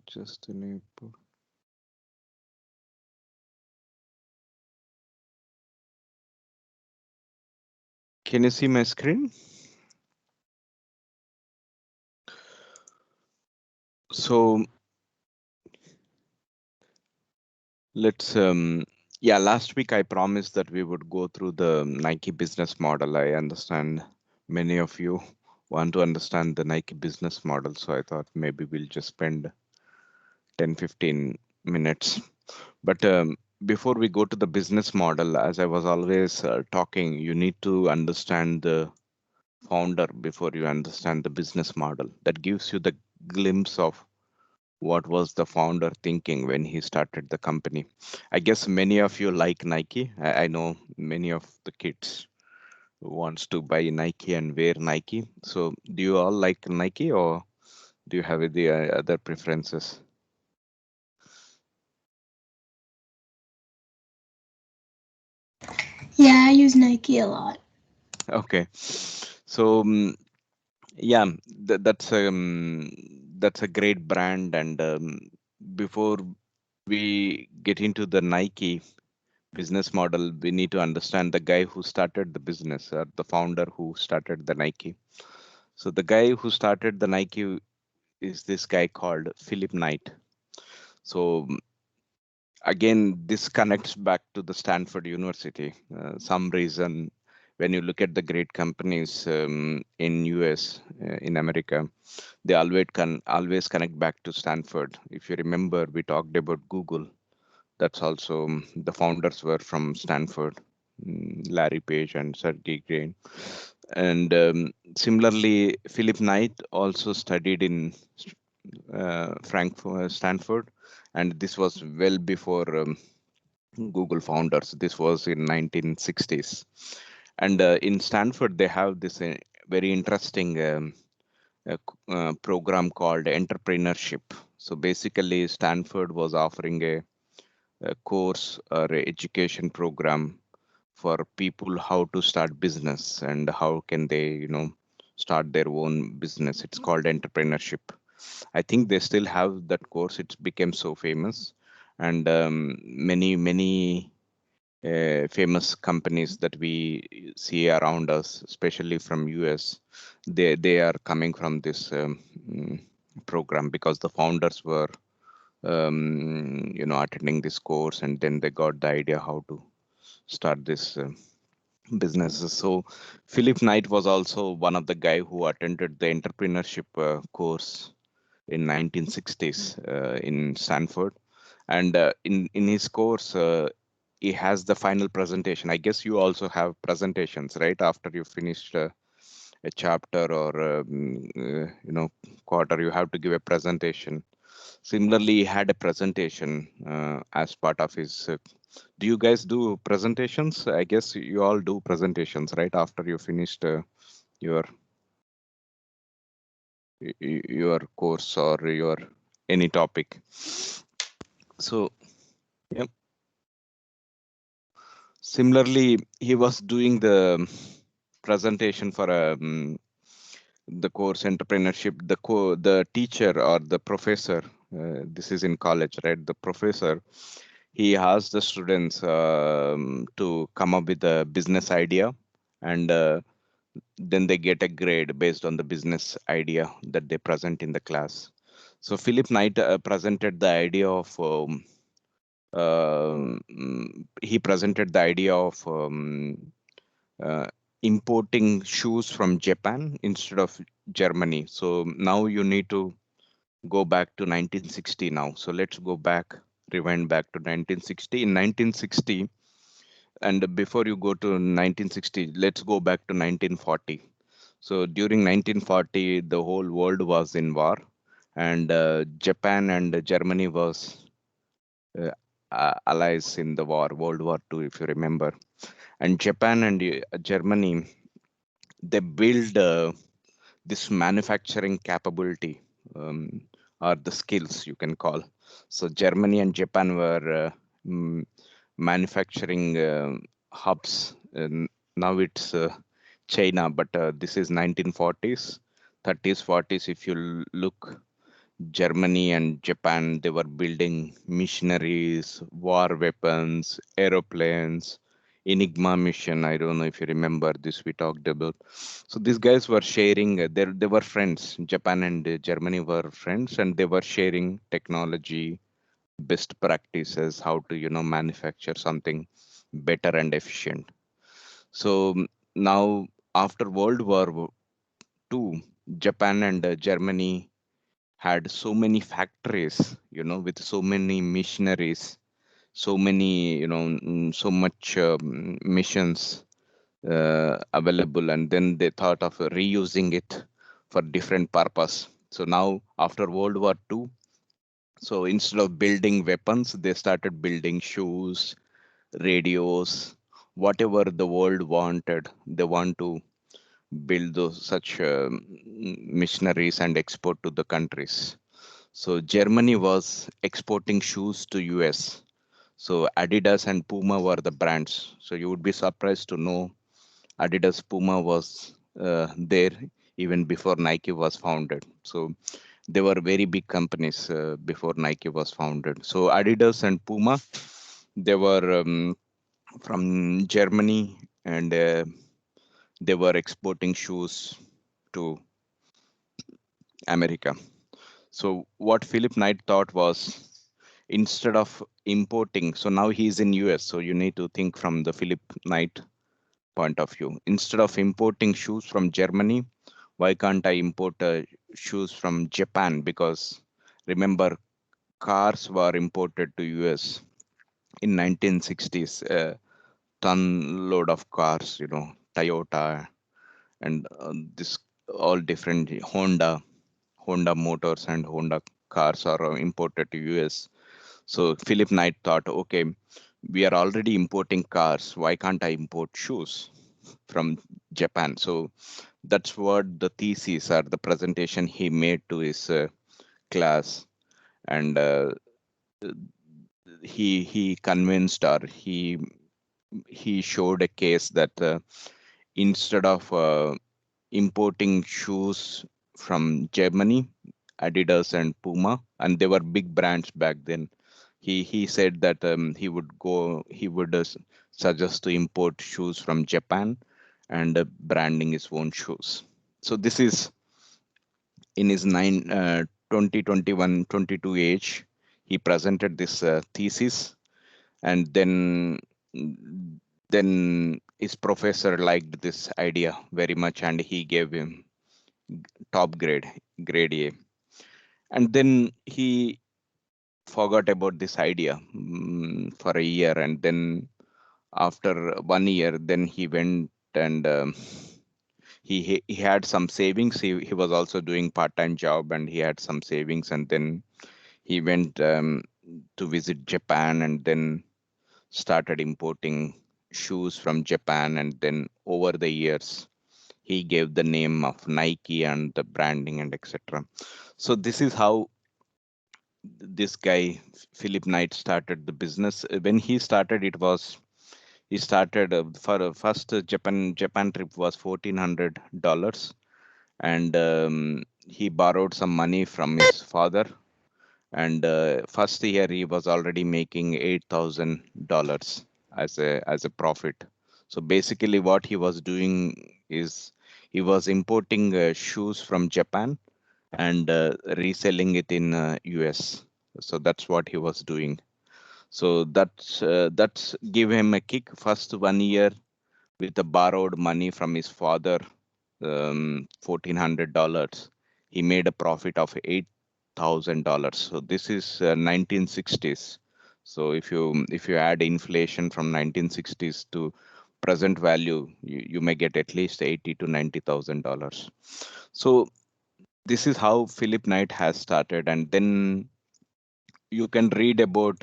Just enable. Can you see my screen? So let's yeah, last week I promised that we would go through the Nike business model. I understand many of you want to understand the Nike business model, so I thought maybe we'll just spend 10-15 minutes. But before we go to the business model, as I was always talking, you need to understand the founder before you understand the business model. That gives you the glimpse of what was the founder thinking when he started the company. I guess many of you like Nike. I know many of the kids wants to buy Nike and wear Nike. So do you all like Nike, or do you have the other preferences? Yeah, I use Nike a lot. Okay. So yeah, that's a great brand. And before we get into the Nike business model, we need to understand the guy who started the business, or the founder who started the Nike. So the guy who started the Nike is this guy called Philip Knight. So again, this connects back to the Stanford University. Some reason when you look at the great companies in US, in America, they always connect back to Stanford. If you remember, we talked about Google. That's also the founders were from Stanford, Larry Page and Sergey Brin. And similarly, Philip Knight also studied in Frankfurt, Stanford, and this was well before Google founders. This was in 1960s. And in Stanford, they have this very interesting program called entrepreneurship. So basically, Stanford was offering a course or a education program for people how to start business and how can they, start their own business. It's called entrepreneurship. I think they still have that course. It's become so famous, and many famous companies that we see around us, especially from US, they are coming from this mm, program because the founders were attending this course, and then they got the idea how to start this businesses. So Philip Knight was also one of the guy who attended the entrepreneurship course in 1960s in Stanford, and in his course he has the final presentation. I guess you also have presentations, right? After you finished a chapter or quarter, you have to give a presentation. Similarly, he had a presentation as part of his. Do you guys do presentations? I guess you all do presentations, right? After you finished your your course or your any topic. So, yep. Similarly, he was doing the presentation for the course entrepreneurship. The teacher or the professor, this is in college, right? The professor, he asked the students to come up with a business idea, and then they get a grade based on the business idea that they present in the class. So Philip Knight presented the idea of he presented the idea of uh, importing shoes from Japan instead of Germany. So now you need to go back to 1960 now. So let's go back, rewind back to 1960. In 1960, and before you go to 1960, let's go back to 1940. So during 1940, the whole world was in war, and Japan and Germany was uh, allies in the war, World War II, if you remember. And Japan and Germany, they build this manufacturing capability, or the skills you can call. So Germany and Japan were manufacturing hubs. And now it's China, but this is 1940s, 30s, 40s. If you look, Germany and Japan, they were building missionaries, war weapons, aeroplanes, Enigma mission. I don't know if you remember this, we talked about. So these guys were sharing, they were friends. Japan and Germany were friends, and they were sharing technology, best practices, how to, manufacture something better and efficient. So now, after World War II, Japan and Germany had so many factories, with so many missionaries, so many, so much missions available, and then they thought of reusing it for different purpose. So now, after World War II, so instead of building weapons, they started building shoes, radios, whatever the world wanted. They want to build those such missionaries and export to the countries. So Germany was exporting shoes to US. So Adidas and Puma were the brands. So you would be surprised to know Adidas Puma was there even before Nike was founded. So they were very big companies before Nike was founded. So Adidas and Puma, they were from Germany, and they were exporting shoes to America. So what Philip Knight thought was, instead of importing, so now he's in US, so you need to think from the Philip Knight point of view. Instead of importing shoes from Germany, why can't I import shoes from Japan? Because remember, cars were imported to US in 1960s, ton load of cars, Toyota and this all different Honda motors and Honda cars are imported to US. So Philip Knight thought, okay, we are already importing cars. Why can't I import shoes from Japan? So that's what the thesis or the presentation he made to his class, and he convinced, or he showed a case that instead of importing shoes from Germany, Adidas and Puma, and they were big brands back then. He said that he would suggest to import shoes from Japan and branding his own shoes. So this is in his 2021-22 age. He presented this thesis, and then his professor liked this idea very much, and he gave him top grade A. And then he forgot about this idea for a year, and then after 1 year, then he went and he had some savings. He was also doing part-time job, and he had some savings, and then he went to visit Japan, and then started importing shoes from Japan, and then over the years he gave the name of Nike and the branding and etc. So this is how this guy Philip Knight started the business. When he started, he started for first Japan trip was $1,400, and he borrowed some money from his father. And first year he was already making $8,000 as a profit. So basically, what he was doing is he was importing shoes from Japan and reselling it in US. So that's what he was doing. So that's give him a kick. First 1 year with the borrowed money from his father, $1,400, he made a profit of $8,000. So this is 1960s. So if you add inflation from 1960s to present value, you may get at least 80 to $90,000. So this is how Philip Knight has started, and then you can read about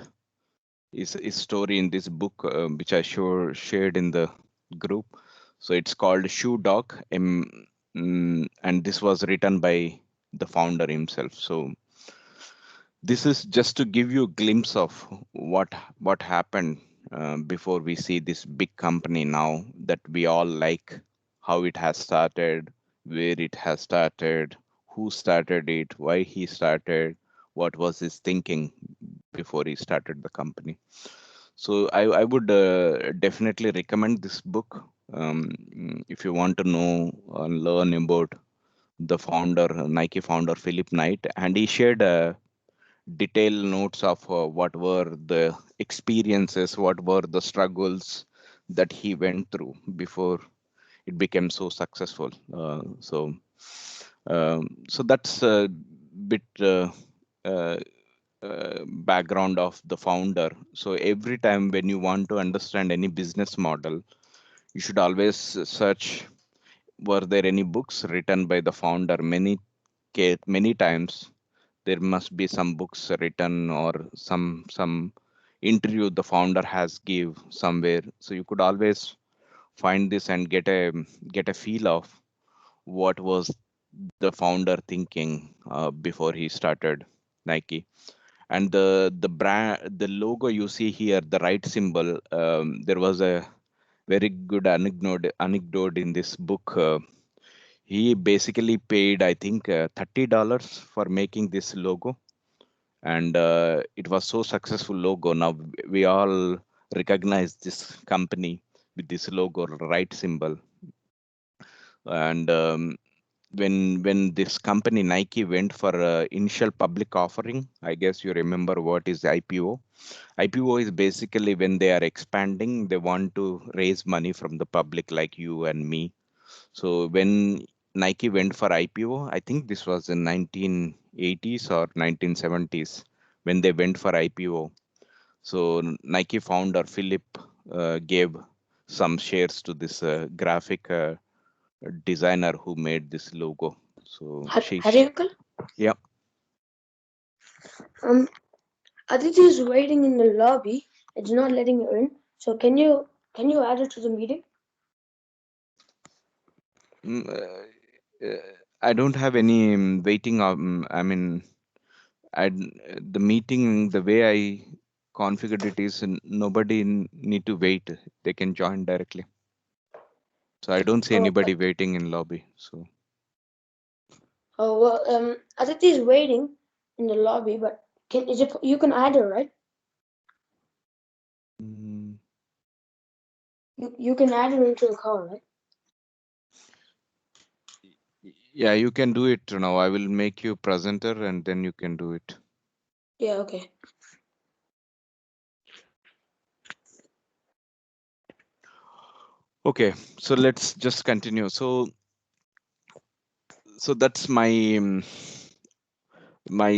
his story in this book, which I shared in the group. So it's called Shoe Dog, and this was written by the founder himself. So this is just to give you a glimpse of what happened before we see this big company now that we all like, how it has started, where it has started, who started it, why he started, what was his thinking before he started the company. So I would definitely recommend this book if you want to know and learn about the founder, Nike founder Philip Knight, and he shared detailed notes of what were the experiences, what were the struggles that he went through before it became so successful. So that's a bit uh, background of the founder. So every time when you want to understand any business model, you should always search, were there any books written by the founder? Many times there must be some books written or some interview the founder has give somewhere. So you could always find this and get a feel of what was the founder thinking before he started Nike. And the brand, the logo you see here, the right symbol, there was a very good anecdote in this book. He basically paid, I think, $30 for making this logo, and it was so successful logo. Now we all recognize this company with this logo, right symbol. And when this company Nike went for initial public offering, I guess you remember what is IPO. IPO is basically when they are expanding, they want to raise money from the public like you and me. So when Nike went for IPO, I think this was in 1980s or 1970s when they went for IPO. So Nike founder Philip gave some shares to this graphic designer who made this logo. So Hari uncle, yeah. um, Aditi is waiting in the lobby. It's not letting her in. So can you add her to the meeting? Mm, I don't have any waiting. I mean, the meeting, the way I configured it is nobody need to wait. They can join directly. So I don't see Oh, anybody waiting in lobby. So well, Aditi is waiting in the lobby, but you can add her, right? mm, You can add her into the call, right? yeah, you can do it now. I will make you presenter and then you can do it. Yeah, okay. Okay, so let's just continue. So that's my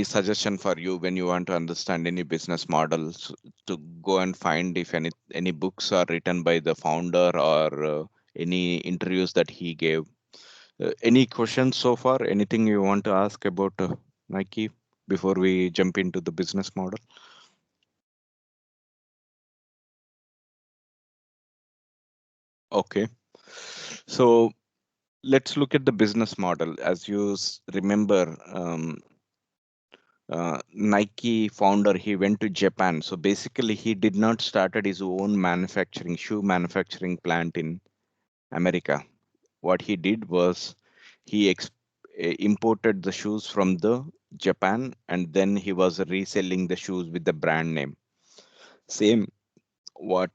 suggestion for you when you want to understand any business models, to go and find if any books are written by the founder or any interviews that he gave. Any questions so far? Anything you want to ask about Nike before we jump into the business model? Okay, so let's look at the business model. As you remember, Nike founder, he went to Japan. So basically, he did not started his own shoe manufacturing plant in America. What he did was he imported the shoes from the Japan, and then he was reselling the shoes with the brand name. Same what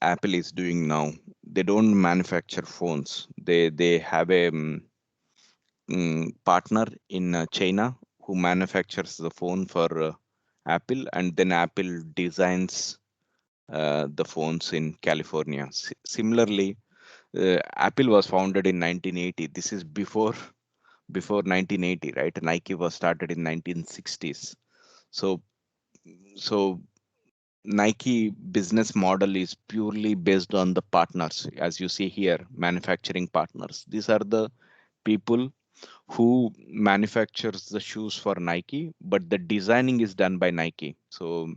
Apple is doing now. They don't manufacture phones. They have a partner in China who manufactures the phone for Apple, and then Apple designs the phones in California. Similarly, Apple was founded in 1980. This is before 1980, right? Nike was started in 1960s. So so Nike business model is purely based on the partners, as you see here, manufacturing partners. These are the people who manufactures the shoes for Nike, but the designing is done by Nike. So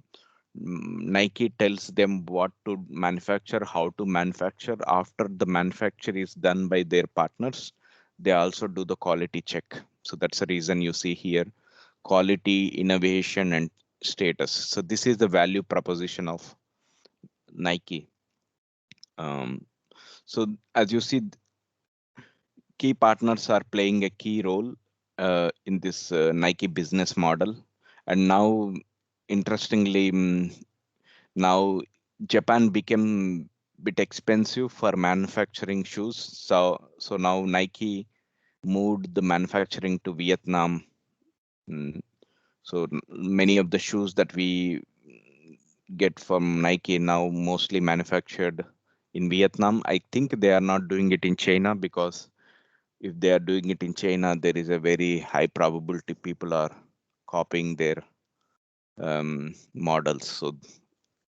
Nike tells them what to manufacture, how to manufacture. After the manufacture is done by their partners, they also do the quality check. So that's the reason you see here quality, innovation, and status. So this is the value proposition of Nike. Um, so as you see, key partners are playing a key role. in this Nike business model. And now, interestingly, now Japan became bit expensive for manufacturing shoes. So now Nike moved the manufacturing to Vietnam. Mm, So many of the shoes that we get from Nike now mostly manufactured in Vietnam. I think they are not doing it in China, because if they are doing it in China, there is a very high probability people are copying their models.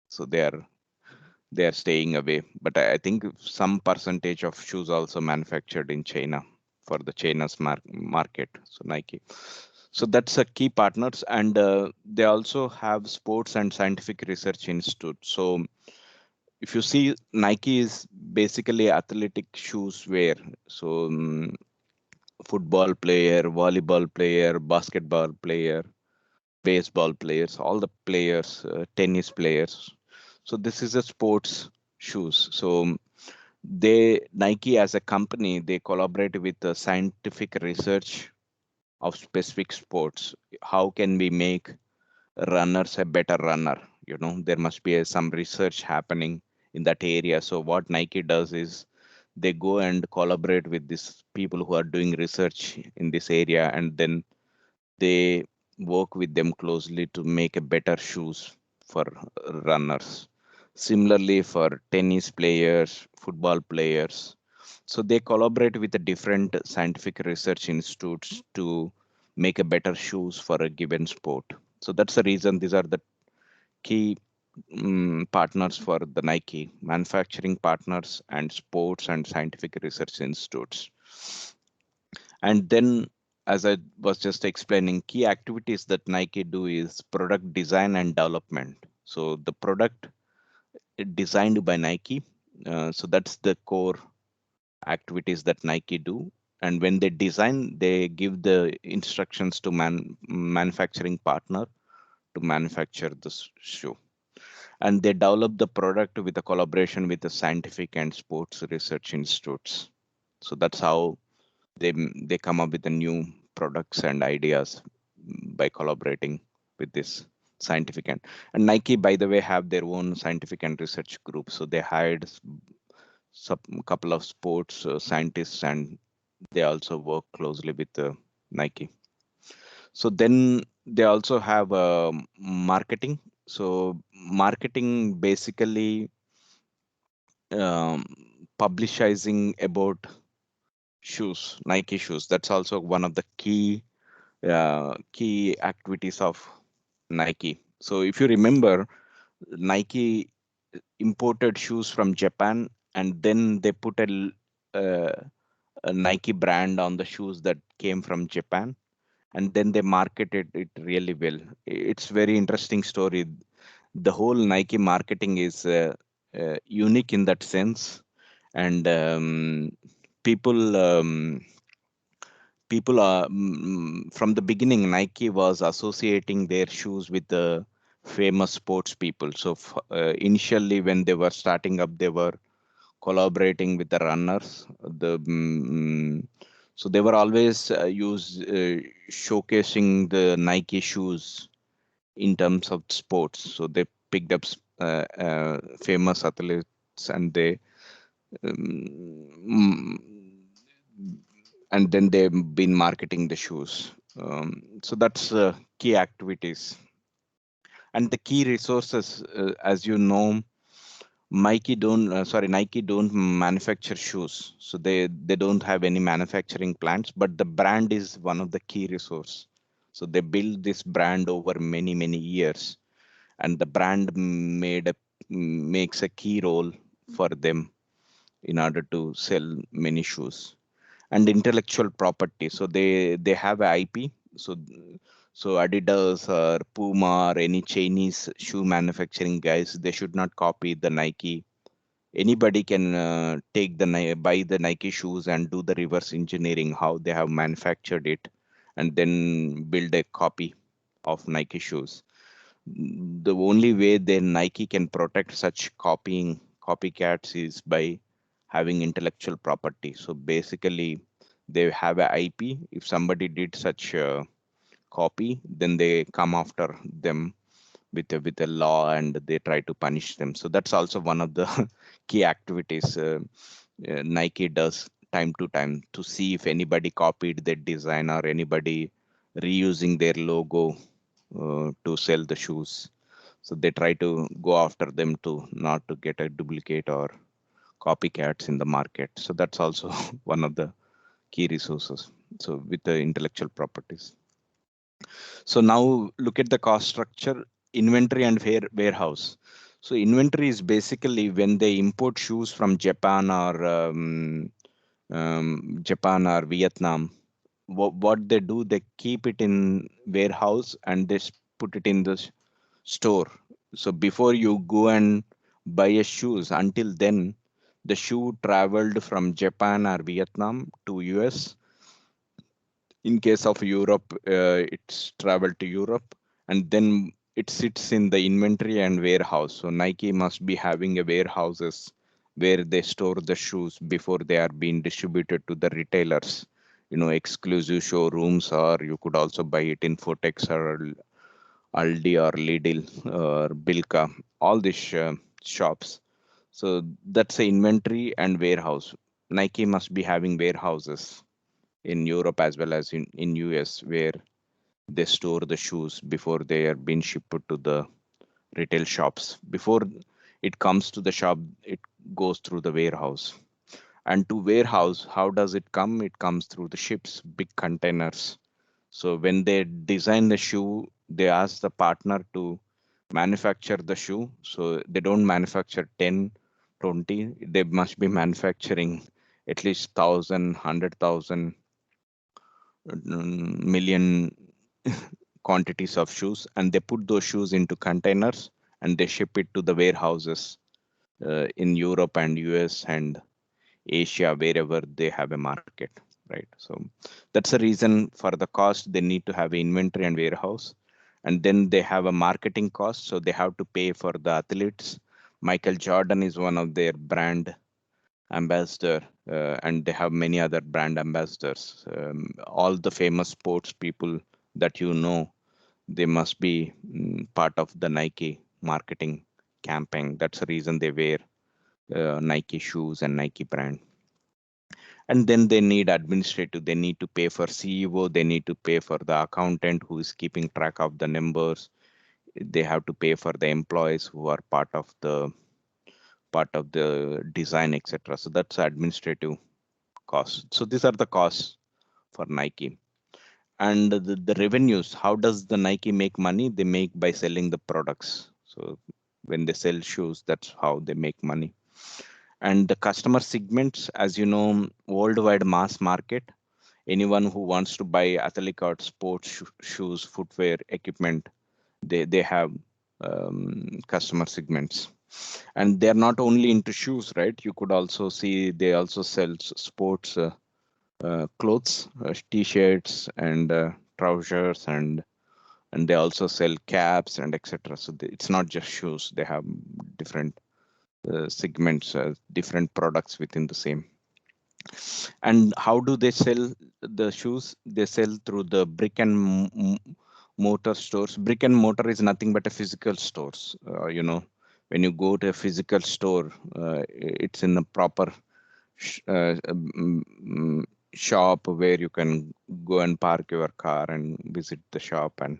So they are staying away. But I think some percentage of shoes also manufactured in China for the China's market. So Nike. So that's a key partners, and they also have sports and scientific research institute. So if you see, Nike is basically athletic shoes wear. So football player, volleyball player, basketball player, baseball players, all the players, tennis players. So this is a sports shoes. So they Nike as a company, they collaborate with the scientific research of specific sports. How can we make runners a better runner? There must be some research happening in that area. So what Nike does is they go and collaborate with these people who are doing research in this area, and then they work with them closely to make a better shoes for runners. Similarly, for tennis players, football players, so they collaborate with the different scientific research institutes to make a better shoes for a given sport. So that's the reason these are the key partners for the Nike: manufacturing partners and sports and scientific research institutes. And then, as I was just explaining, key activities that Nike do is product design and development. So the product designed by Nike. So that's the core activities that Nike do. And when they design, they give the instructions to manufacturing partner to manufacture this shoe. And they develop the product with a collaboration with the scientific and sports research institutes. So that's how they come up with the new products and ideas by collaborating with this scientific and Nike, by the way, have their own scientific and research group. So they hired some couple of sports scientists, and they also work closely with Nike. So then they also have marketing. So marketing basically um, publicizing about shoes, Nike shoes. That's also one of the key activities of Nike. So if you remember, Nike imported shoes from Japan, and then they put a Nike brand on the shoes that came from Japan, and then they marketed it really well. It's very interesting story. The whole Nike marketing is unique in that sense, and people. People are from the beginning, Nike was associating their shoes with the famous sports people. So initially, when they were starting up, they were collaborating with the runners. So they were always showcasing the Nike shoes in terms of sports. So they picked up famous athletes, and they um, and then they've been marketing the shoes. So that's key activities and the key resources. As you know, Nike don't manufacture shoes, so they don't have any manufacturing plants. But the brand is one of the key resource. So they build this brand over many years, and the brand makes a key role for them in order to sell many shoes. And intellectual property, so they have a IP. So Adidas or Puma or any Chinese shoe manufacturing guys, they should not copy the Nike. Anybody can buy the Nike shoes and do the reverse engineering how they have manufactured it, and then build a copy of Nike shoes. The only way then Nike can protect such copycats is by having intellectual property. So basically, They have a IP. If somebody did such a copy, then they come after them with a law and they try to punish them. So that's also one of the key activities Nike does time to time to see if anybody copied their design or anybody reusing their logo to sell the shoes. So they try to go after them to not to get a duplicate or copycats in the market. So that's also one of the key resources. So with the intellectual properties. So now look at the cost structure, inventory and warehouse. So inventory is basically when they import shoes from Japan or Vietnam. What they do, they keep it in warehouse and they put it in the store. So before you go and buy a shoes, until then, the shoe traveled from Japan or Vietnam to US. In case of Europe, it's traveled to Europe, and then it sits in the inventory and warehouse. So Nike must be having a warehouses where they store the shoes before they are being distributed to the retailers. Exclusive showrooms, or you could also buy it in Fotex or Aldi or Lidl or Bilka, all these shops. So that's the inventory and warehouse. Nike must be having warehouses in Europe as well as in US where they store the shoes before they are being shipped to the retail shops. Before it comes to the shop, it goes through the warehouse. And to warehouse, how does it come? It comes through the ships, big containers. So when they design the shoe, they ask the partner to manufacture the shoe. So they don't manufacture 10, 20. They must be manufacturing at least 1,000, 100,000 million quantities of shoes, and they put those shoes into containers and they ship it to the warehouses in Europe and US and Asia, wherever they have a market, right? So that's the reason for the cost. They need to have inventory and warehouse, and then they have a marketing cost. So they have to pay for the athletes. Michael Jordan is one of their brand ambassador, and they have many other brand ambassadors. All the famous sports people that they must be part of the Nike marketing campaign. That's the reason they wear Nike shoes and Nike brand. And then they need administrative. They need to pay for CEO. They need to pay for the accountant who is keeping track of the numbers. They have to pay for the employees who are part of the design, etc. So that's administrative costs. So these are the costs for Nike. And the revenues, how does the Nike make money? They make by selling the products. So when they sell shoes, that's how they make money. And the customer segments, as you know, worldwide mass market, anyone who wants to buy athletic or sports shoes, footwear, equipment, they have customer segments. And they're not only into shoes, right? You could also see they also sell sports clothes, t-shirts and trousers, and they also sell caps and etc. So it's not just shoes. They have different segments, different products within the same. And how do they sell the shoes? They sell through the brick and mortar stores. Brick and mortar is nothing but a physical stores. When you go to a physical store, it's in a proper shop where you can go and park your car and visit the shop and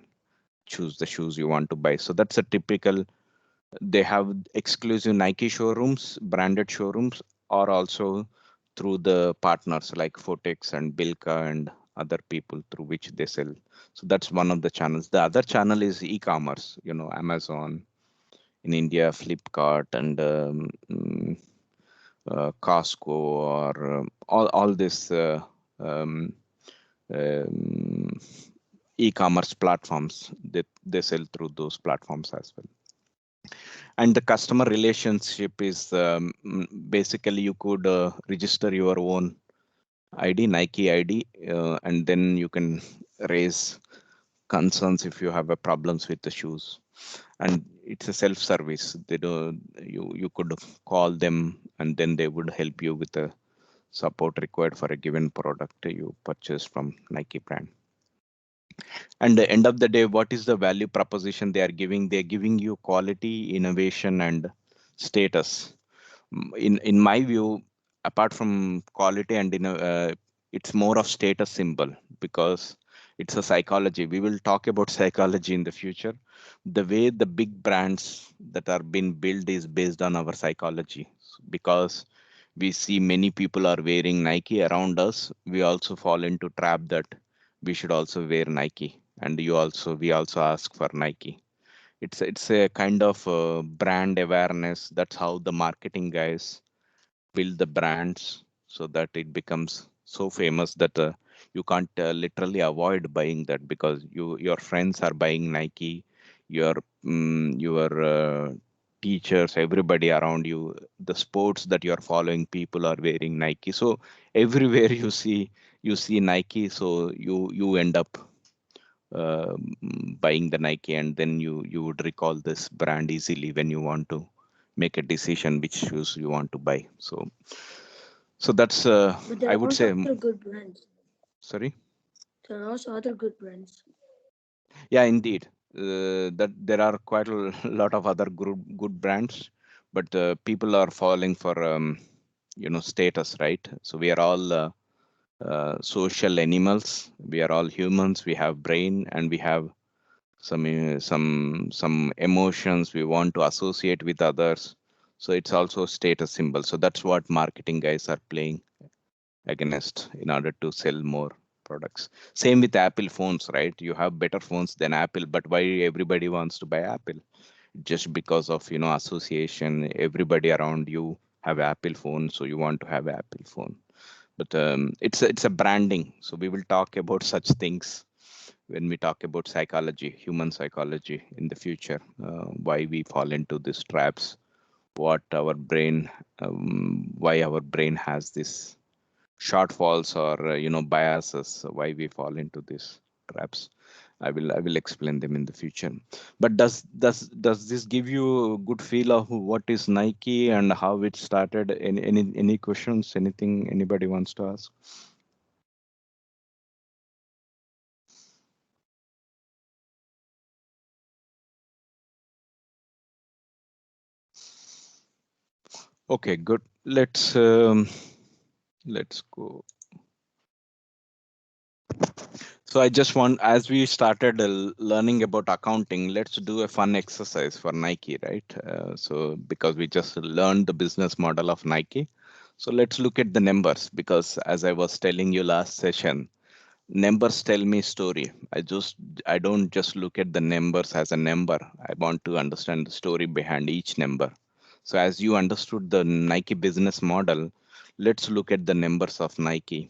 choose the shoes you want to buy. So that's a typical. They have exclusive Nike showrooms, branded showrooms, or also through the partners like Fotex and Bilka and other people through which they sell. So that's one of the channels. The other channel is e-commerce, Amazon in India, Flipkart, and Costco, or all this um, um, e-commerce platforms that they sell through those platforms as well. And the customer relationship is basically you could register your own ID, Nike ID, and then you can raise concerns if you have a problems with the shoes. And it's a self-service. They do you could call them and then they would help you with the support required for a given product you purchase from Nike brand. And the end of the day, what is the value proposition they are giving? They're giving you quality, innovation, and status. In my view, apart from quality and it's more of status symbol, because it's a psychology. We will talk about psychology in the future. The way the big brands that are being built is based on our psychology, because we see many people are wearing Nike around us. We also fall into trap that we should also wear Nike, and we also ask for Nike. It's a kind of brand awareness. That's how the marketing guys build the brands, so that it becomes so famous that you can't literally avoid buying that, because your friends are buying Nike, your teachers, everybody around you, the sports that you are following, people are wearing Nike. So everywhere you see Nike, so you end up buying the Nike, and then you would recall this brand easily when you want to make a decision which shoes you want to buy. So that's But there I are would also say. other good brands. Sorry. There are also other good brands. Yeah, indeed. That there are quite a lot of other good brands, but people are falling for status, right? So we are all social animals. We are all humans. We have brain, and we have some emotions we want to associate with others. So it's also a status symbol. So that's what marketing guys are playing against in order to sell more products. Same with Apple phones, right? You have better phones than Apple, but why everybody wants to buy Apple? Just because of association. Everybody around you have Apple phone, so you want to have Apple phone. But it's a branding. So we will talk about such things when we talk about psychology, human psychology in the future. Why we fall into these traps, what our brain, why our brain has this shortfalls or biases, why we fall into these traps. I will explain them in the future. But does this give you a good feel of what is Nike and how it started? Any questions, anything anybody wants to ask? Okay, good. Let's go. So I just want, as we started learning about accounting, let's do a fun exercise for Nike, right? So because we just learned the business model of Nike, so let's look at the numbers, because as I was telling you last session, numbers tell me story. I don't just look at the numbers as a number. I want to understand the story behind each number. So as you understood the Nike business model, let's look at the numbers of Nike,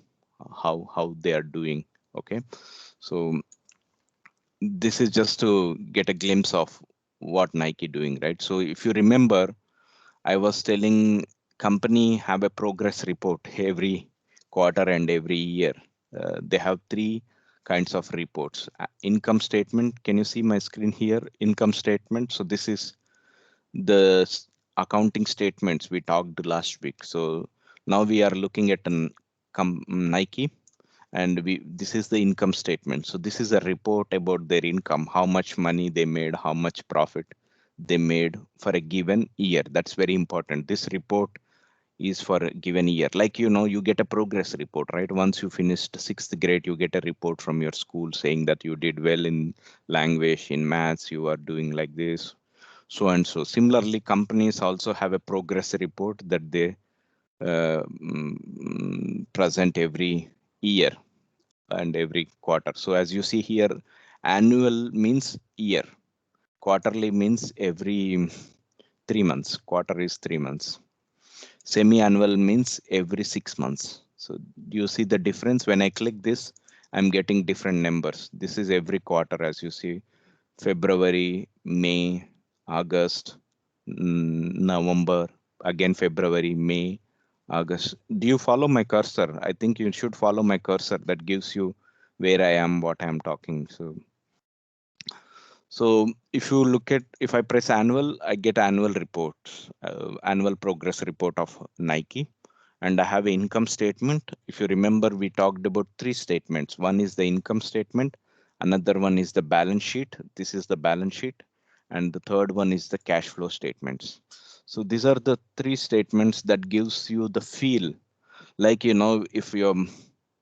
how they are doing. Okay. So this is just to get a glimpse of what Nike doing, right? So if you remember, I was telling company have a progress report every quarter and every year. They have three kinds of reports. Income statement. Can you see my screen here? Income statement. So this is the accounting statements we talked last week. So now we are looking at an Nike, and this is the income statement. So this is a report about their income, how much money they made, how much profit they made for a given year. That's very important. This report is for a given year. Like, you get a progress report, right? Once you finished sixth grade, you get a report from your school saying that you did well in language, in maths, you are doing like this, so and so. Similarly, companies also have a progress report that they present every year and every quarter. So as you see here, annual means year, quarterly means every 3 months. Quarter is 3 months. Semi-annual means every 6 months. So do you see the difference? When I click this, I'm getting different numbers. This is every quarter, as you see: February, May, August, November, again February, May, August. Do you follow my cursor? I think you should follow my cursor. That gives you where I am, what I am talking. So if you look at, if I press annual, I get annual reports, annual progress report of Nike. and I have an income statement. If you remember, we talked about three statements. One is the income statement, another one is the balance sheet. This is the balance sheet, and the third one is the cash flow statements. So these are the three statements that gives you the feel, like, if your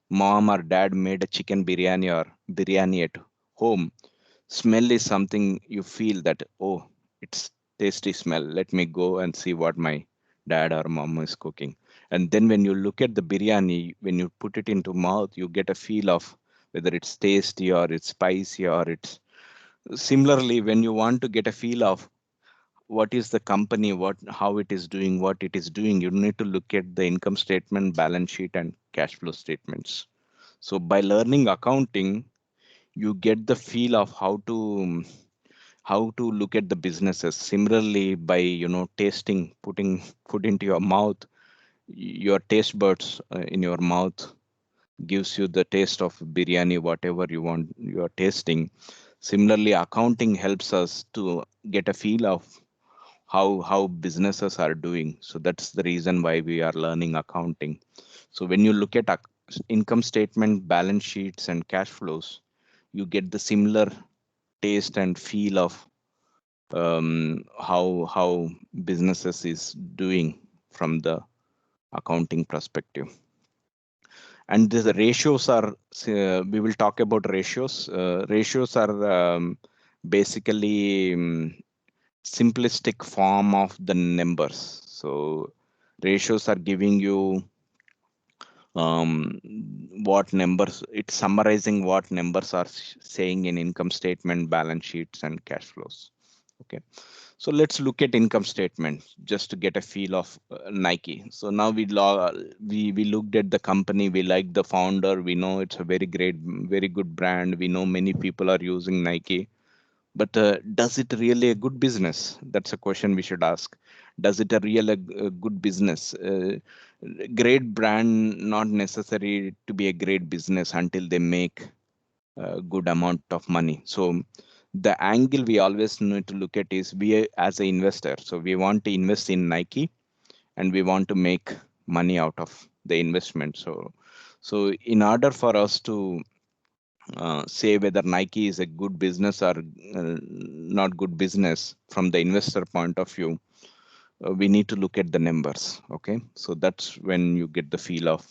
mom or dad made a chicken biryani or biryani at home, smell is something you feel that, oh, it's tasty smell. Let me go and see what my dad or mom is cooking. And then when you look at the biryani, when you put it into mouth, you get a feel of whether it's tasty or it's spicy or it's similarly. When you want to get a feel of what is the company, how it is doing, what it is doing, you need to look at the income statement, balance sheet, and cash flow statements. So by learning accounting, you get the feel of how to look at the businesses. Similarly, by tasting, putting food into your mouth, your taste buds in your mouth gives you the taste of biryani, whatever you are tasting. Similarly, accounting helps us to get a feel of how businesses are doing. So that's the reason why we are learning accounting. So when you look at income statement, balance sheets, and cash flows, you get the similar taste and feel of how businesses is doing from the accounting perspective. And the ratios are, we will talk about ratios. Ratios are basically simplistic form of the numbers. So ratios are giving you what numbers, it's summarizing what numbers are saying in income statement, balance sheets, and cash flows. Okay, so let's look at income statement just to get a feel of Nike. So now we looked at the company, we like the founder, we know it's a very good brand, we know many people are using Nike. But does it really a good business? That's a question we should ask. Does it a real a good business? Great brand not necessary to be a great business until they make a good amount of money. So the angle we always need to look at is, we as an investor, so we want to invest in Nike and we want to make money out of the investment. So in order for us to say whether Nike is a good business or not good business from the investor point of view, we need to look at the numbers. Okay, so that's when you get the feel of,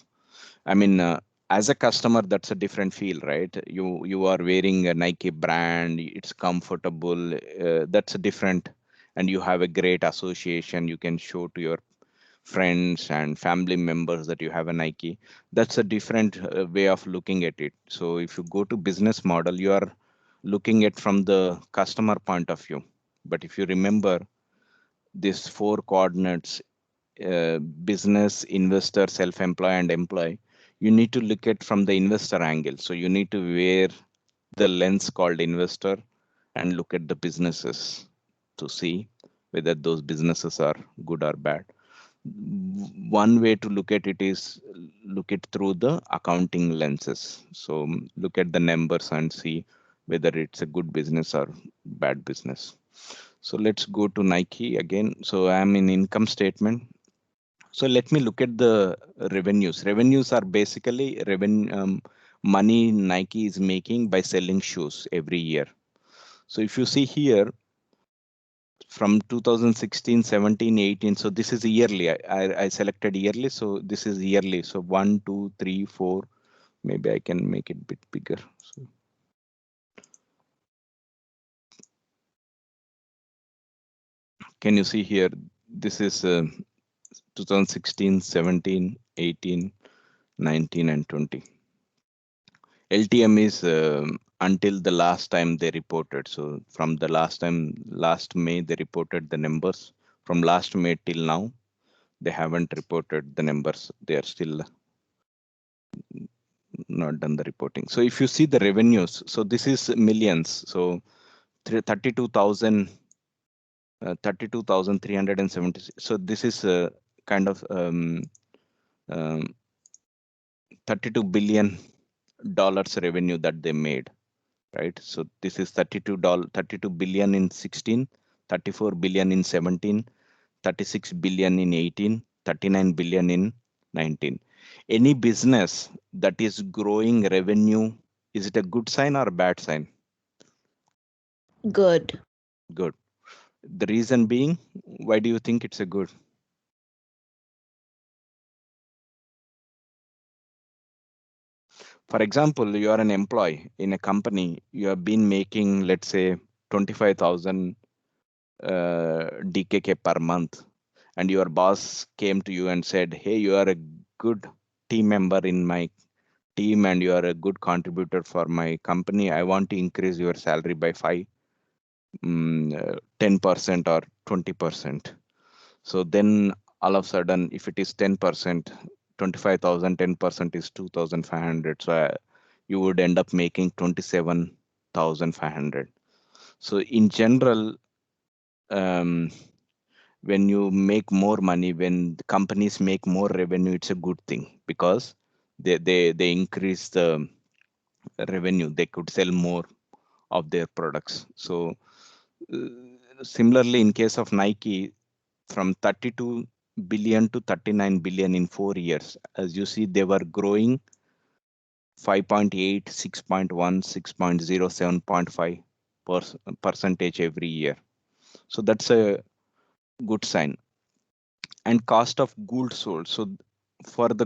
I mean, as a customer, that's a different feel, right? You are wearing a Nike brand, it's comfortable, that's a different, and you have a great association. You can show to your friends and family members that you have a Nike. That's a different way of looking at it. So if you go to business model, you are looking at from the customer point of view. But if you remember these four coordinates, business, investor, self-employed, and employee, you need to look at from the investor angle. So you need to wear the lens called investor and look at the businesses to see whether those businesses are good or bad. One way to look at it is look it through the accounting lenses. So look at the numbers and see whether it's a good business or bad business. So let's go to Nike again. So I'm in income statement. So let me look at the revenues. Revenues are basically money Nike is making by selling shoes every year. So if you see here, from 2016, 17, 18, so this is yearly. I selected yearly, so this is yearly. So 1, 2, 3, 4. Maybe I can make it a bit bigger. So can you see here? This is 2016, 17, 18, 19, and 20. LTM is until the last time they reported. So from the last May, they reported the numbers. From last May till now, they haven't reported the numbers. They are still not done the reporting. So if you see the revenues, so this is millions. So 32,000, 32,370. So this is kind of um, 32 billion dollars revenue that they made, right? So this is 32 billion in 16, 34 billion in 17, 36 billion in 18, 39 billion in 19. Any business that is growing revenue, is it a good sign or a bad sign? Good. Good. The reason being, why do you think it's a good? For example, you are an employee in a company, you have been making, let's say, 25,000 DKK per month, and your boss came to you and said, hey, you are a good team member in my team and you are a good contributor for my company. I want to increase your salary by 10% or 20%. So then all of a sudden, if it is 10%, 25,000, 10% is 2,500. So you would end up making 27,500. So in general, um, when you make more money, when the companies make more revenue, it's a good thing because they increase the revenue. They could sell more of their products. So similarly, in case of Nike, from 32 billion to 39 billion in 4 years, as you see, they were growing 5.8, 6.1, 6.0, 7.5 percentage every year. So that's a good sign. And cost of goods sold. So for the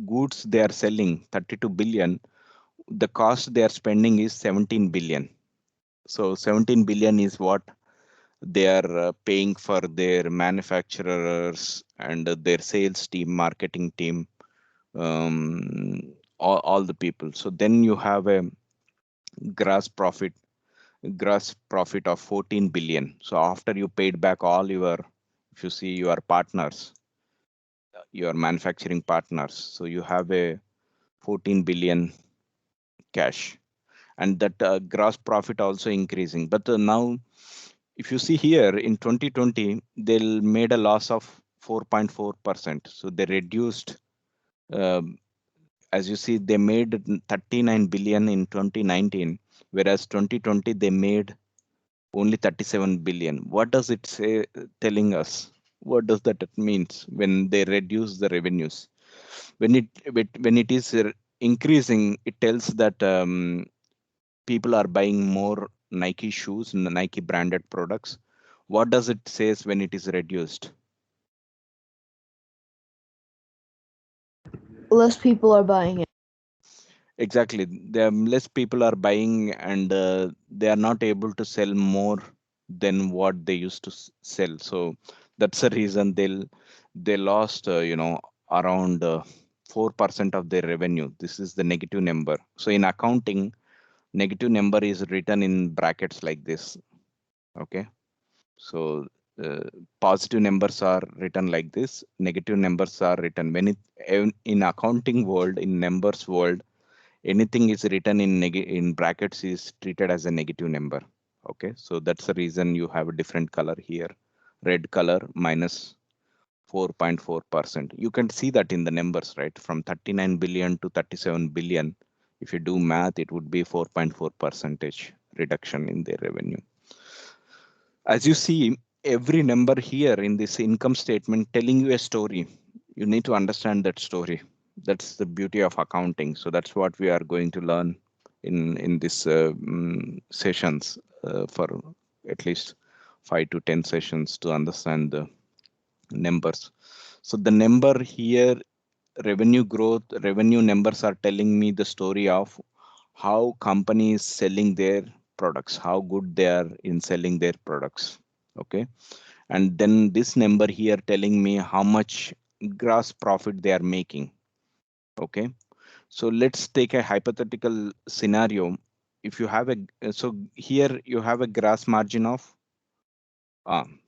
goods they are selling 32 billion, the cost they are spending is 17 billion. So 17 billion is what they are paying for their manufacturers and their sales team, marketing team, all the people. So then you have a gross profit of 14 billion. So after you paid back all your, if you see your partners, your manufacturing partners, so you have a 14 billion cash, and that gross profit also increasing. But now if you see here in 2020, they made a loss of 4.4%. So they reduced, as you see, they made 39 billion in 2019, whereas 2020 they made only 37 billion. What does it say, telling us? What does that means when they reduce the revenues? When it is increasing, it tells that people are buying more Nike shoes, Nike branded products. What does it says when it is reduced? Less people are buying it. Exactly. Less people are buying and they are not able to sell more than what they used to sell. So that's the reason they lost, around 4% of their revenue. This is the negative number. So in accounting, negative number is written in brackets like this. Okay. So positive numbers are written like this. Negative numbers are written when in accounting world, in numbers world, anything is written in brackets is treated as a negative number. Okay, so that's the reason you have a different color here, red color minus 4.4%. You can see that in the numbers, right? From 39 billion to 37 billion. If you do math, it would be 4.4 percentage reduction in their revenue. As you see, every number here in this income statement telling you a story. You need to understand that story. That's the beauty of accounting. So that's what we are going to learn in this sessions for at least 5 to 10 sessions to understand the numbers. So the number here, revenue growth, revenue numbers are telling me the story of how company is selling their products, how good they are in selling their products. Okay, and then this number here telling me how much gross profit they are making. Okay, so let's take a hypothetical scenario. If you have a, so here you have a gross margin of,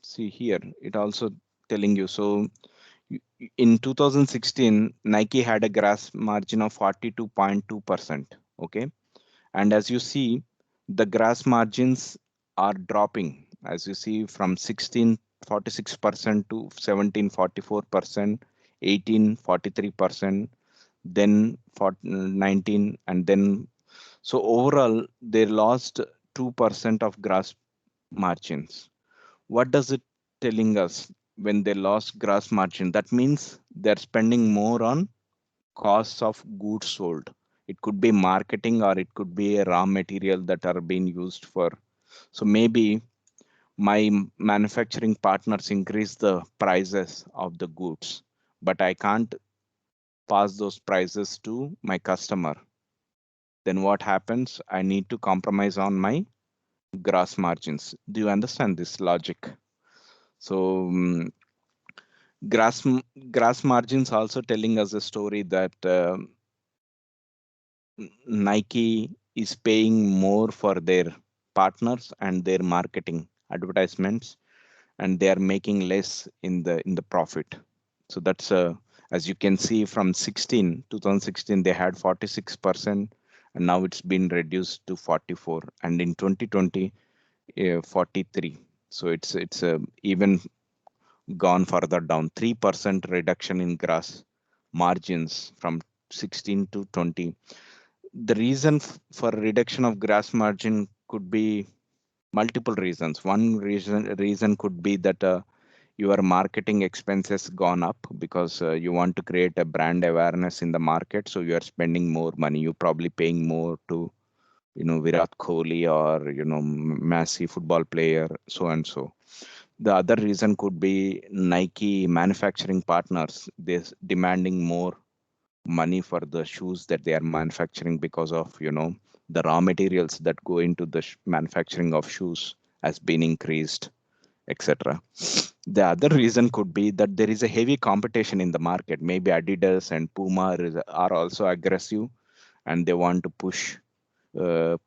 see here, it also telling you. So in 2016, Nike had a gross margin of 42.2%. Okay, and as you see, the gross margins are dropping. As you see, from 16.46% to 17.44%, 18.43%, then 19, and then so overall they lost 2% of gross margins. What does it telling us when they lost gross margin? That means they're spending more on costs of goods sold. It could be marketing or it could be a raw material that are being used for. So maybe my manufacturing partners increase the prices of the goods, but I can't pass those prices to my customer. Then what happens? I need to compromise on my gross margins. Do you understand this logic? So gross gross margins also telling us a story that Nike is paying more for their partners and their marketing advertisements, and they are making less in the profit. So that's as you can see from 2016 they had 46%, and now it's been reduced to 44, and in 2020 43. So it's even gone further down, 3% reduction in gross margins from 16 to 20. The reason for reduction of gross margin could be multiple reasons. One reason could be that your marketing expenses gone up because you want to create a brand awareness in the market, so you are spending more money. You're probably paying more to Virat Kohli or Messi football player, so and so. The other reason could be Nike manufacturing partners. They're demanding more money for the shoes that they are manufacturing because of the raw materials that go into the manufacturing of shoes has been increased, etc. The other reason could be that there is a heavy competition in the market. Maybe Adidas and Puma are also aggressive, and they want to push mm,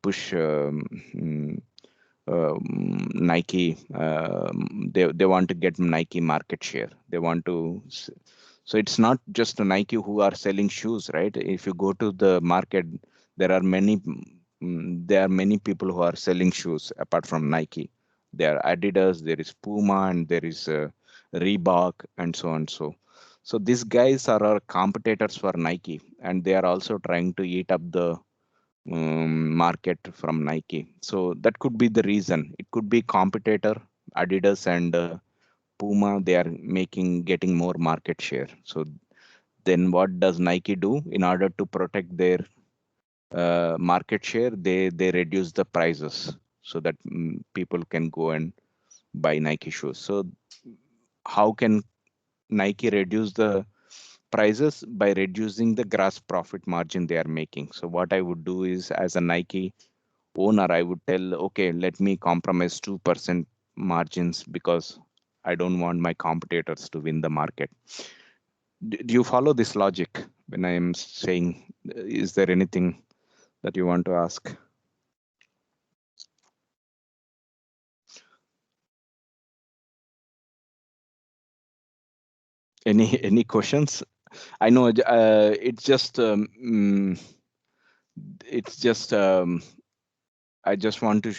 Nike. They want to get Nike market share. They want to. So it's not just Nike who are selling shoes, right? If you go to the market, there are many people who are selling shoes apart from Nike. There are Adidas, there is Puma, and there is Reebok, and so on. So these guys are our competitors for Nike, and they are also trying to eat up the market from Nike. So that could be the reason. It could be competitor Adidas and Puma. They are getting more market share. So then what does Nike do in order to protect their market share? They reduce the prices so that people can go and buy Nike shoes. So how can Nike reduce the prices? By reducing the gross profit margin they are making. So what I would do is, as a Nike owner, I would tell, okay, let me compromise 2% margins because I don't want my competitors to win the market. Do you follow this logic when I am saying? Is there anything that you want to ask? Any questions? I know it's just I just want to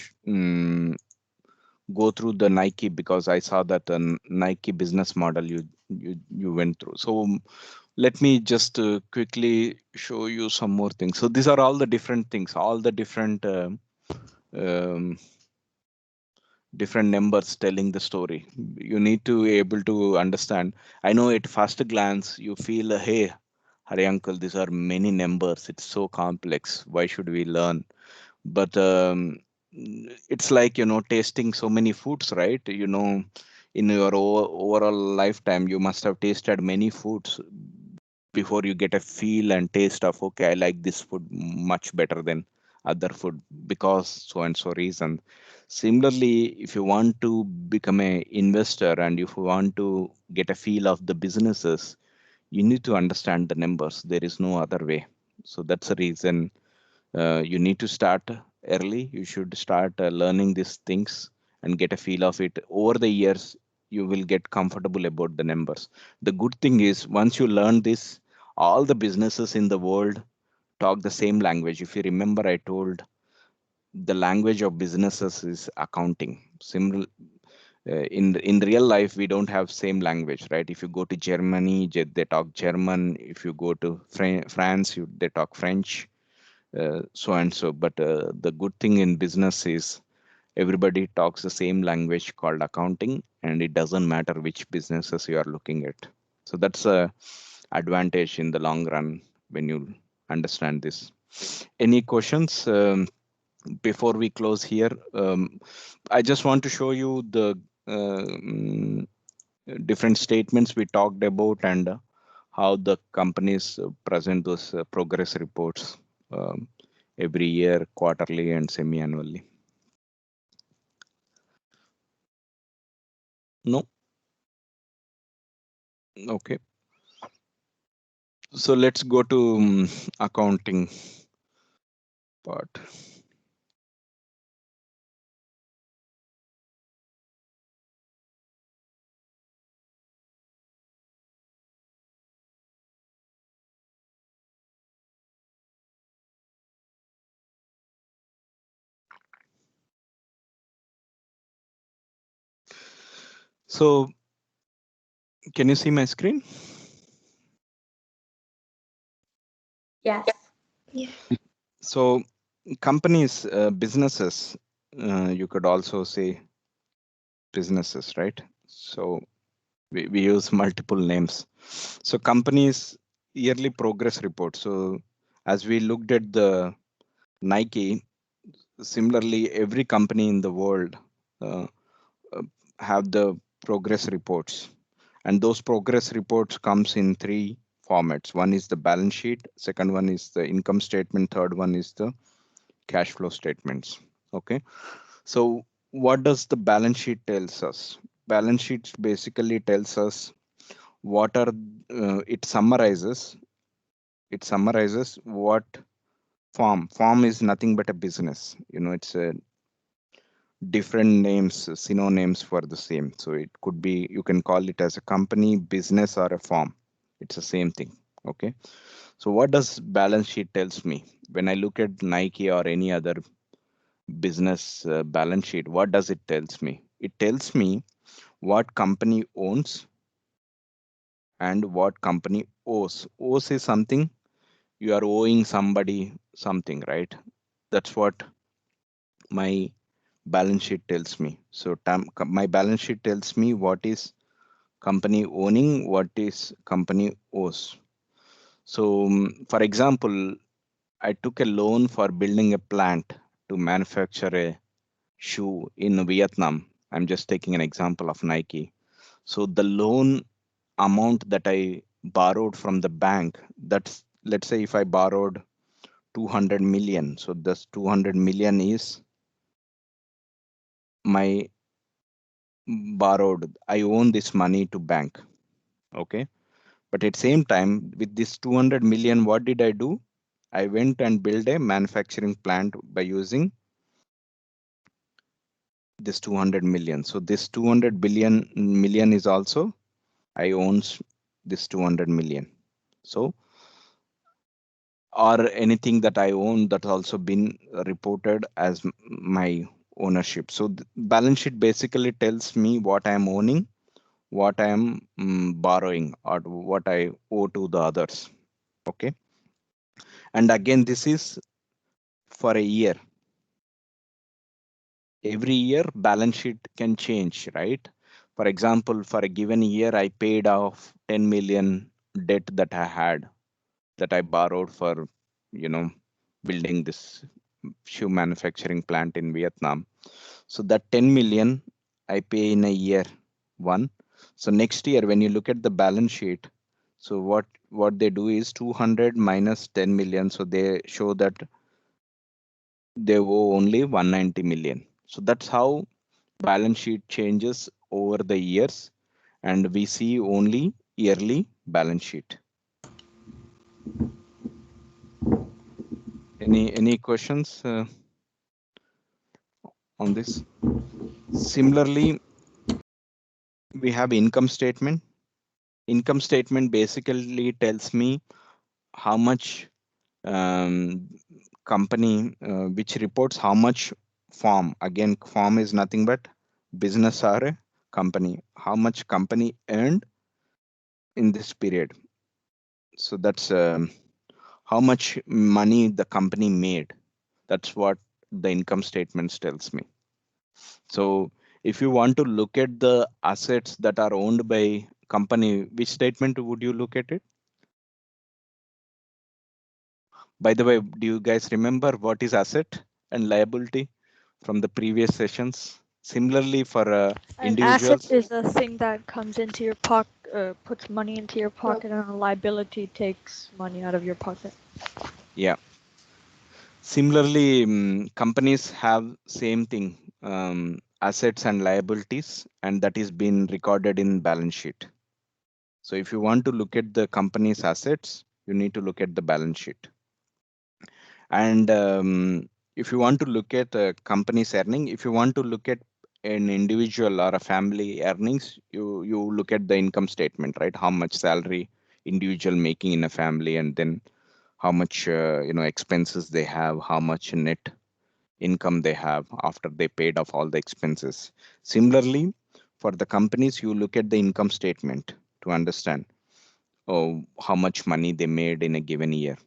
go through the Nike because I saw that Nike business model you went through. So let me just quickly show you some more things. So these are all the different things, all the different um, different numbers telling the story. You need to be able to understand. I know at first glance you feel, hey, Hari uncle, these are many numbers. It's so complex. Why should we learn? But it's like tasting so many foods, right? In your overall lifetime you must have tasted many foods before you get a feel and taste of, okay, I like this food much better than other food because so and so reason. Similarly, if you want to become a investor and if you want to get a feel of the businesses, you need to understand the numbers. There is no other way. So that's the reason you need to start early. You should start learning these things and get a feel of it. Over the years you will get comfortable about the numbers. The good thing is, once you learn this, all the businesses in the world talk the same language. If you remember, I told the language of businesses is accounting. Similar, in real life we don't have same language, right? If you go to Germany, they talk German. If you go to France, they talk French, so and so. But the good thing in business is everybody talks the same language called accounting, and it doesn't matter which businesses you are looking at. So that's a advantage in the long run when you understand this. Any questions before we close here? I just want to show you the different statements we talked about and how the companies present those progress reports every year, quarterly and semi-annually. No? Okay. So let's go to accounting part. So can you see my screen? Yes. Yeah. So companies, businesses, you could also say businesses, right? So we use multiple names. So companies yearly progress report. So as we looked at the Nike, similarly, every company in the world uh, uh, have the progress reports, and those progress reports comes in three formats. One is the balance sheet, second one is the income statement, third one is the cash flow statements. Okay, so what does the balance sheet tells us? Balance sheet basically tells us what are it summarizes what farm is nothing but a business. It's a different names, synonyms for the same. So it could be, you can call it as a company, business, or a farm. It's the same thing. Okay, so what does balance sheet tells me? When I look at Nike or any other business balance sheet, what does it tells me? It tells me what company owns and what company owes is something you are owing somebody something, right? That's what my balance sheet tells me. So my balance sheet tells me what is company owning, what is company owes. So for example, I took a loan for building a plant to manufacture a shoe in Vietnam. I'm just taking an example of Nike. So the loan amount that I borrowed from the bank, that's, let's say if I borrowed 200 million, so this 200 million is my borrowed. I own this money to bank. Okay, but at same time, with this 200 million, what did I do? I went and built a manufacturing plant by using this 200 million. So this 200 million is also, I owns this 200 million. So, or anything that I own that also been reported as my ownership. So the balance sheet basically tells me what I am owning, what I am borrowing, or what I owe to the others. Okay, and again, this is for a year. Every year balance sheet can change, right? For example, for a given year, I paid off 10 million debt that I had, that I borrowed for, you know, building this shoe manufacturing plant in Vietnam. So that 10 million I pay in a year one. So next year, when you look at the balance sheet, so what they do is 200 minus 10 million. So they show that they owe only 190 million. So that's how balance sheet changes over the years, and we see only yearly balance sheet. Any questions on this? Similarly, we have income statement. Income statement basically tells me how much company, which reports how much farm. Again, farm is nothing but business or a company. How much company earned in this period. So that's how much money the company made. That's what the income statement tells me. So if you want to look at the assets that are owned by company, which statement would you look at it? By the way, do you guys remember what is asset and liability from the previous sessions? Similarly for An asset individuals. is a thing that comes into your pocket, puts money into your pocket, and a liability takes money out of your pocket. Yeah. Similarly, companies have same thing, assets and liabilities, and that is been recorded in balance sheet. So if you want to look at the company's assets, you need to look at the balance sheet. And if you want to look at a company's earning, if you want to look at an individual or a family earnings, you look at the income statement, right? How much salary individual making in a family, and then how much expenses they have, how much net income they have after they paid off all the expenses. Similarly, for the companies, you look at the income statement to understand how much money they made in a given year.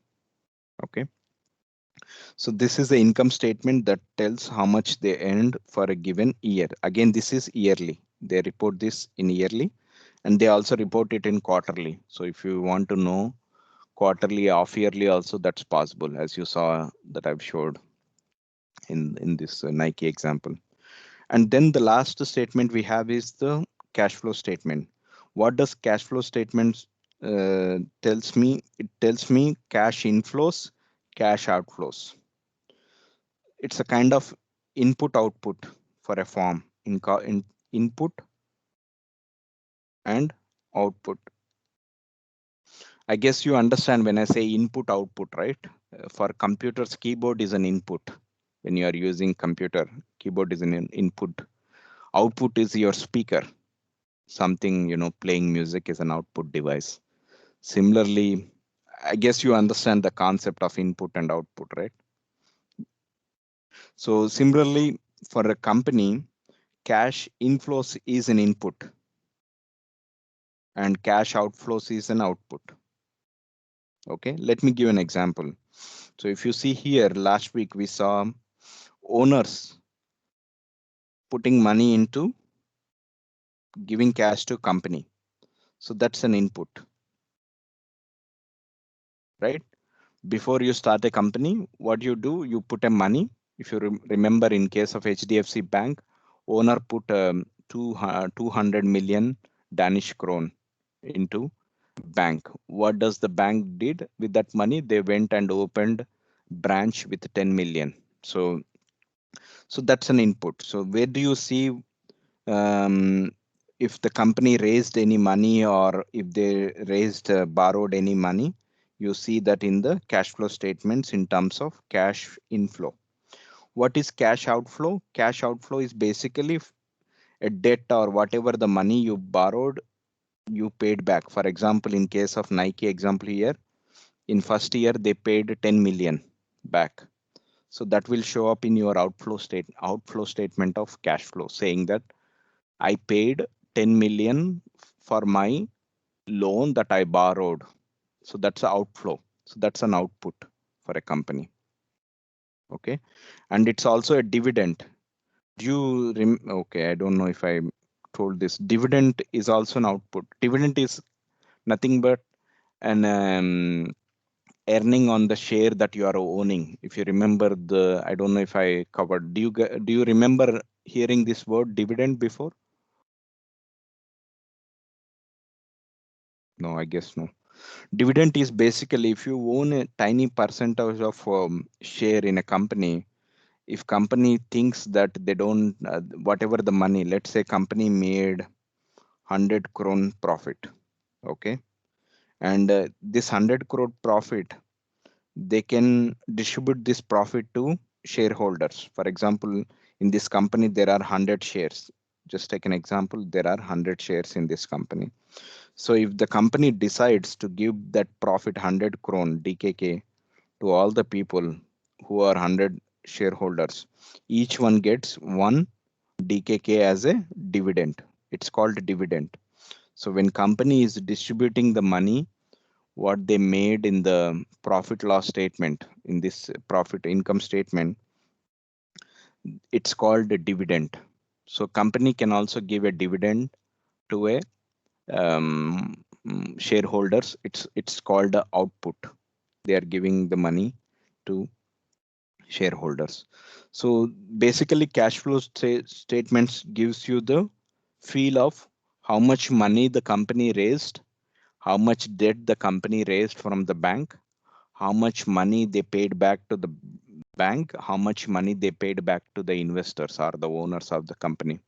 Okay. So this is the income statement that tells how much they earned for a given year. Again, this is yearly. They report this in yearly, and they also report it in quarterly. So if you want to know quarterly, half yearly also, that's possible, as you saw that I've showed in this Nike example. And then the last statement we have is the cash flow statement. What does cash flow statement tells me? It tells me cash inflows, cash outflows. It's a kind of input output for a form in input and output. I guess you understand when I say input output, right? For computers, keyboard is an input. When you are using computer, keyboard is an input. Output is your speaker. Something, playing music is an output device. Similarly, I guess you understand the concept of input and output, right? So similarly, for a company, cash inflows is an input and cash outflows is an output. Okay, let me give an example. So if you see here, last week we saw owners putting money into giving cash to company. So that's an input, right? Before you start a company, what you do, you put a money. If you remember, in case of HDFC Bank, owner put 200 million Danish krone into bank. What does the bank did with that money? They went and opened branch with 10 million. So that's an input. So where do you see um, if the company raised any money or if they raised borrowed any money? You see that in the cash flow statements in terms of cash inflow. What is cash outflow? Cash outflow is basically a debt or whatever the money you borrowed, you paid back. For example, in case of Nike example here, in first year they paid 10 million back. So that will show up in your outflow statement of cash flow, saying that I paid 10 million for my loan that I borrowed. So that's an outflow. So that's an output for a company. Okay. And it's also a dividend. Do you okay, I don't know if I told this. Dividend is also an output. Dividend is nothing but an earning on the share that you are owning. If you remember I don't know if I covered. Do you remember hearing this word dividend before? No, I guess no. Dividend is basically if you own a tiny percentage of share in a company, if company thinks that they don't, whatever the money, let's say company made 100 crore profit, okay, and this 100 crore profit, they can distribute this profit to shareholders. For example, in this company, there are 100 shares. Just take an example, there are 100 shares in this company. So if the company decides to give that profit 100 crore DKK to all the people who are 100 shareholders, each one gets 1 DKK as a dividend. It's called dividend. So when company is distributing the money, what they made in the profit loss statement, in this profit income statement, it's called a dividend. So company can also give a dividend to a shareholders. It's called the output. They are giving the money to shareholders. So basically, cash flow statements gives you the feel of how much money the company raised, how much debt the company raised from the bank, how much money they paid back to the bank, how much money they paid back to the investors or the owners of the company.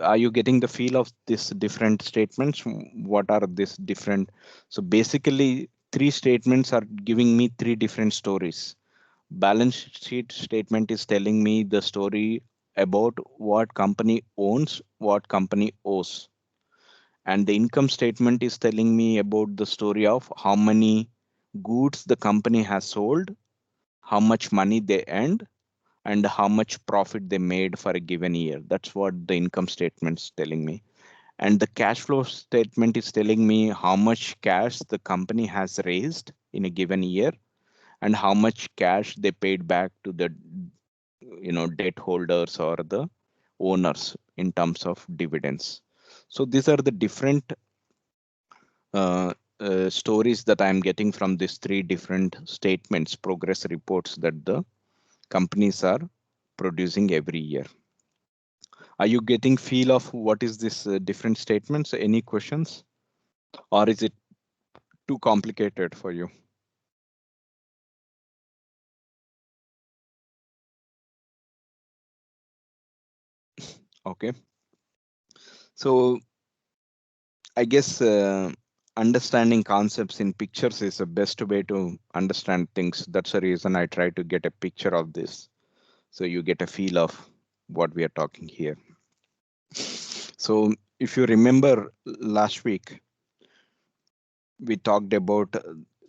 Are you getting the feel of this different statements? What are these different? So basically, three statements are giving me three different stories. Balance sheet statement is telling me the story about what company owns, what company owes. And the income statement is telling me about the story of how many goods the company has sold, how much money they earned, and how much profit they made for a given year. That's what the income statement's telling me. And the cash flow statement is telling me how much cash the company has raised in a given year and how much cash they paid back to the debt holders or the owners in terms of dividends. So these are the different stories that I'm getting from these three different statements, progress reports that the companies are producing every year. Are you getting feel of what is this different statements? Any questions, or is it too complicated for you? Okay, so I guess understanding concepts in pictures is the best way to understand things. That's the reason I try to get a picture of this, so you get a feel of what we are talking here. So if you remember last week, we talked about,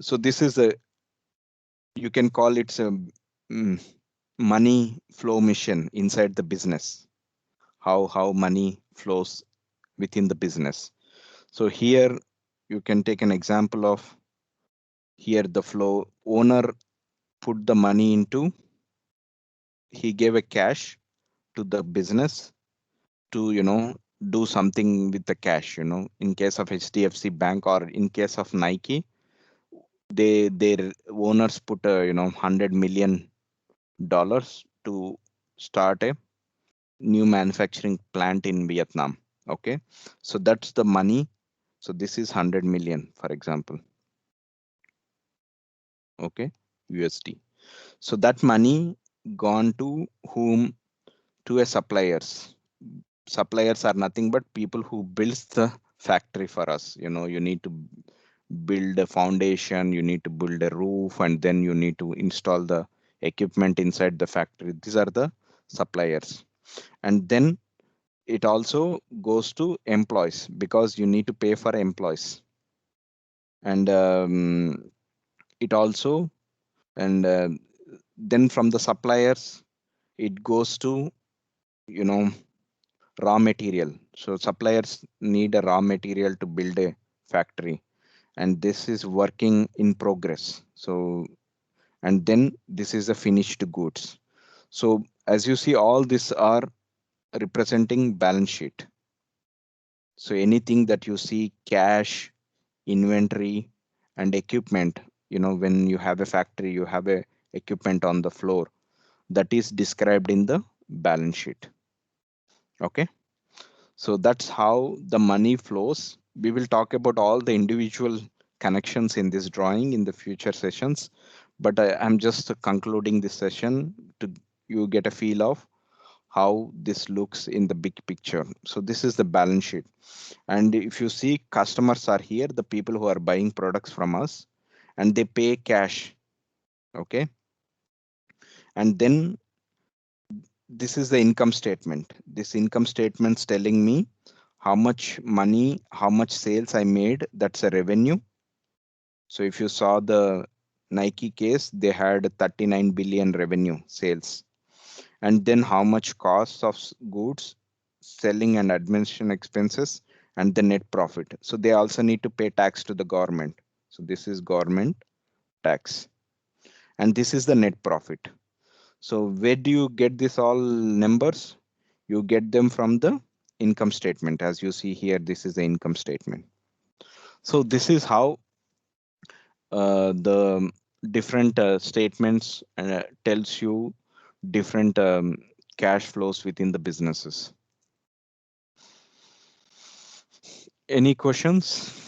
so this is a, you can call it a money flow mission inside the business, how money flows within the business. So here you can take an example of, here the flow, owner put the money into, he gave a cash to the business to do something with the cash. In case of HDFC Bank or in case of Nike, their owners put a $100 million to start a new manufacturing plant in Vietnam. Okay, so that's the money. So this is 100 million, for example. Okay, USD. So that money gone to whom? To a suppliers. Suppliers are nothing but people who builds the factory for us. You need to build a foundation, you need to build a roof, and then you need to install the equipment inside the factory. These are the suppliers. And then it also goes to employees, because you need to pay for employees. And it also, and then from the suppliers it goes to raw material. So suppliers need a raw material to build a factory, and this is working in progress. So, and then this is the finished goods. So as you see, all these are representing balance sheet. So anything that you see, cash, inventory, and equipment, when you have a factory, you have a equipment on the floor, that is described in the balance sheet. Okay, so that's how the money flows. We will talk about all the individual connections in this drawing in the future sessions, but I'm just concluding this session to you get a feel of how this looks in the big picture. So this is the balance sheet. And if you see, customers are here, the people who are buying products from us, and they pay cash. Okay, and then this is the income statement. This income statement's telling me how much money, how much sales I made. That's a revenue. So if you saw the Nike case, they had 39 billion revenue sales. And then how much cost of goods, selling and administration expenses, and the net profit. So they also need to pay tax to the government. So this is government tax. And this is the net profit. So where do you get this all numbers? You get them from the income statement. As you see here, this is the income statement. So this is how the different statements tells you different cash flows within the businesses. Any questions?